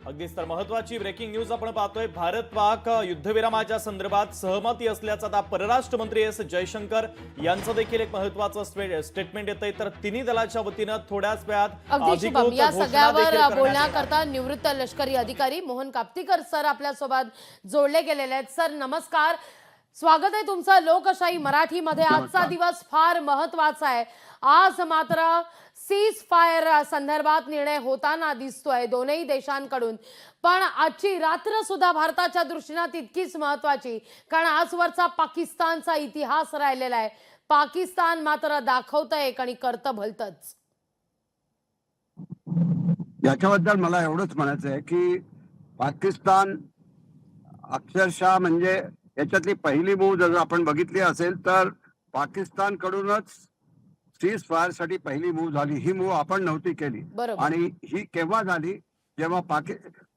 अगदीच तर महत्वाची ब्रेकिंग न्यूज आपण पाहतोय. भारत पाक युद्धविरामाच्या संदर्भात सहमती असल्याचं आता परराष्ट्र मंत्री एस जयशंकर यांचं देखील एक महत्वाचं स्टेटमेंट येतंय. तर तिन्ही दलाच्या वतीनं थोड्याच वेळात अगदी शुभम, या घोषणा देखील सगळ्यावर करण्यात येणार बोलण्याकरता निवृत्त लष्करी अधिकारी मोहन कापतीकर सर आपल्या सोबत जोडले गेलेले आहेत. सर नमस्कार, स्वागत आहे तुमचं लोकशाही मराठीमध्ये. आजचा दिवस फार महत्वाचा आहे. आज मात्र सीज फायर संदर्भात निर्णय होताना दिसतोय दोनही देशांकडून, पण आजची रात्र सुद्धा भारताच्या दृष्टीने तितकीच महत्वाची, कारण आजवरचा पाकिस्तानचा इतिहास राहिलेला आहे. पाकिस्तान मात्र दाखवतंय आणि करतं भलतंच. याच्याबद्दल मला एवढंच म्हणायचं आहे की पाकिस्तान अक्षरशः म्हणजे याच्यातली पहिली मूव जर आपण बघितली असेल तर पाकिस्तान कडूनच सीज फायर साठी पहिली मूव झाली. ही मूव आपण नव्हती केली. आणि ही केव्हा झाली, जेव्हा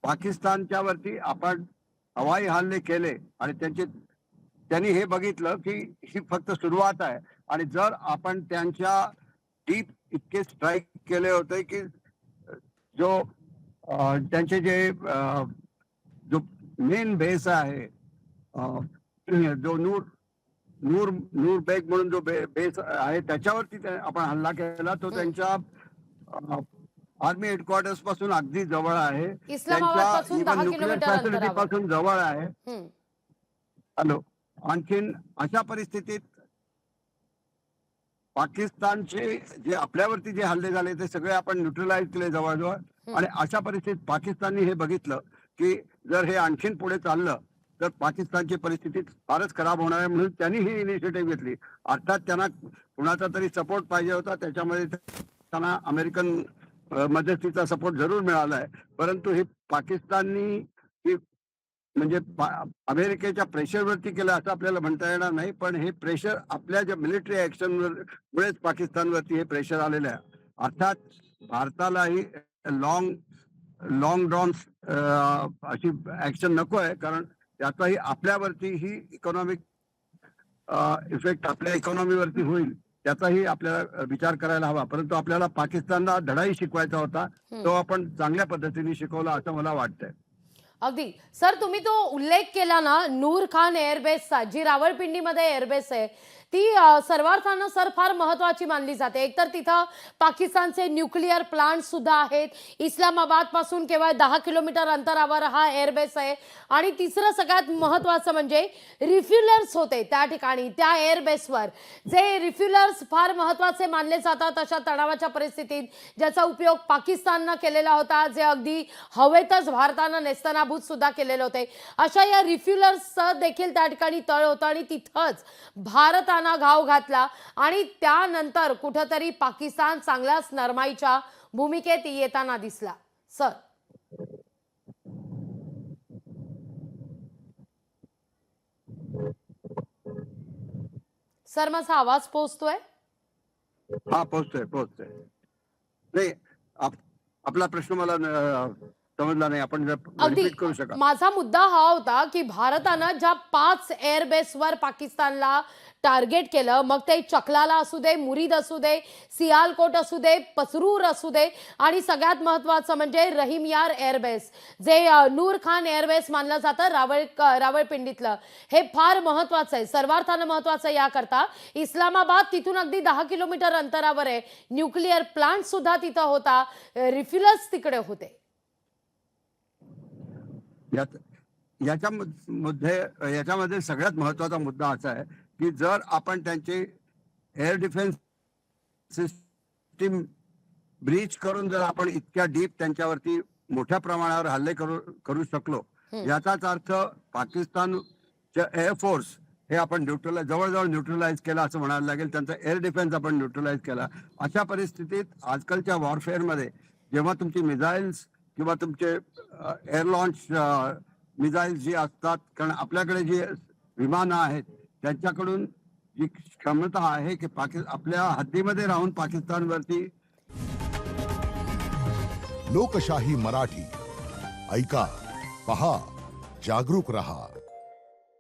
पाकिस्तानच्या वरती आपण हवाई हल्ले केले आणि त्यांनी हे बघितलं की ही फक्त सुरुवात आहे. आणि जर आपण त्यांच्या डीप इतके स्ट्राईक केले होते की जो त्यांचे जे जो मेन बेस आहे, जो नूर बेग म्हणून जो बेस आहे त्याच्यावरती आपण हल्ला केला. तो त्यांच्या आर्मी हेडक्वार्टर्स पासून अगदी जवळ आहे, त्यांच्या न्यूक्लिअर फॅसिलिटी पासून जवळ आहे. हॅलो, आणखीन अशा परिस्थितीत पाकिस्तानचे जे आपल्यावरती जे हल्ले झाले ते सगळे आपण न्यूट्रलाइज केले जवळजवळ. आणि अशा परिस्थितीत पाकिस्तानने हे बघितलं की जर हे आणखीन पुढे चाललं तर पाकिस्तानची परिस्थिती फारच खराब होणार आहे, म्हणून त्यांनी ही इनिशिएटिव्ह घेतली. अर्थात त्यांना कुणाचा तरी सपोर्ट पाहिजे होता, त्याच्यामध्ये त्यांना अमेरिकन मध्यस्थीचा सपोर्ट जरूर मिळाला आहे. परंतु हे पाकिस्ताननी म्हणजे अमेरिकेच्या प्रेशरवरती केलं असं आपल्याला म्हणता येणार नाही, पण हे प्रेशर आपल्या ज्या मिलिटरी ऍक्शनमुळेच पाकिस्तानवरती हे प्रेशर आलेलं आहे. अर्थात भारतालाही लॉंग ड्रॉन अशी ऍक्शन नको आहे, कारण त्याचाही आपल्यावरती ही इकॉनॉमिक इफेक्ट आपल्या इकॉनॉमीवरती होईल, त्याचाही आपल्याला विचार करायला हवा. परंतु आपल्याला पाकिस्तानला धडाही शिकवायचा होता, तो आपण चांगल्या पद्धतीने शिकवला असं मला वाटतंय. अगदी सर, तुम्ही तो उल्लेख केला ना नूर खान एअरबेसचा, जी रावळपिंडीमध्ये एअरबेस आहे, ती सर्वार्थानं सर फार महत्वाची मानली जाते. एकतर तिथं पाकिस्तानचे न्यूक्लिअर प्लांट सुद्धा आहेत. इस्लामाबाद पासून केवळ 10 किलोमीटर अंतरावर हा एअरबेस आहे. आणि तिसरं सगळ्यात महत्वाचं म्हणजे रिफ्युलर्स होते त्या ठिकाणी, त्या एअरबेसवर. जे रिफ्युलर्स फार महत्वाचे मानले जातात अशा तणावाच्या परिस्थितीत, ज्याचा उपयोग पाकिस्ताननं केलेला होता, जे अगदी हवेतच भारतानं नेस्तनाभूत सुद्धा केलेले होते. अशा या रिफ्युलर्सचं देखील त्या ठिकाणी तळ होतं आणि तिथंच भारतानं घाव घातला. आणि त्यानंतर कुठेतरी पाकिस्तान चांगल्याच नरमाईच्या भूमिकेत येताना दिसला. सर माझा आवाज पोहोचतोय? हा, पोहोचतोय. नाही, आपला प्रश्न मला समजला नाही, आपण रिपीट करू शका? माझा मुद्दा हा होता की भारतानं ज्या 5 एअरबेसवर पाकिस्तानला टार्गेट केलं, मग ते चकलाला असू दे, मुरीद असू दे, सियालकोट असू दे, पसरूर असू दे, आणि सगळ्यात महत्वाचं म्हणजे रहीम यार एअरबेस, जे नूर खान एअरबेस मानलं जातं रावळपिंडीतलं, हे फार महत्वाचं आहे, सर्वार्थानं महत्वाचं. याकरता इस्लामाबाद तिथून अगदी 10 किलोमीटर अंतरावर आहे. न्यूक्लिअर प्लांट सुद्धा तिथं होता, रिफ्युलर्स तिकडे होते. याच्यामध्ये सगळ्यात महत्वाचा मुद्दा असा आहे की जर आपण त्यांचे एअर डिफेन्स सिस्टीम ब्रीच करून जर आपण इतक्या डीप त्यांच्यावरती मोठ्या प्रमाणावर हल्ले करू शकलो, याचाच अर्थ पाकिस्तानच्या एअरफोर्स हे आपण जवळजवळ न्यूट्रलाइज केला असं म्हणायला लागेल. त्यांचा एअर डिफेन्स आपण न्यूट्रलाइज केला. अशा परिस्थितीत आजकालच्या वॉरफेअरमध्ये जेव्हा तुमची मिसाईल्स किंवा तुमचे एअर लॉन्च मिसाईल्स जी असतात, कारण आपल्याकडे जी विमानं आहेत त्यांच्याकडून जी क्षमता आहे की आपल्या हद्दीमध्ये राहून पाकिस्तानवरती. लोकशाही मराठी ऐका, पहा, जागरूक रहा.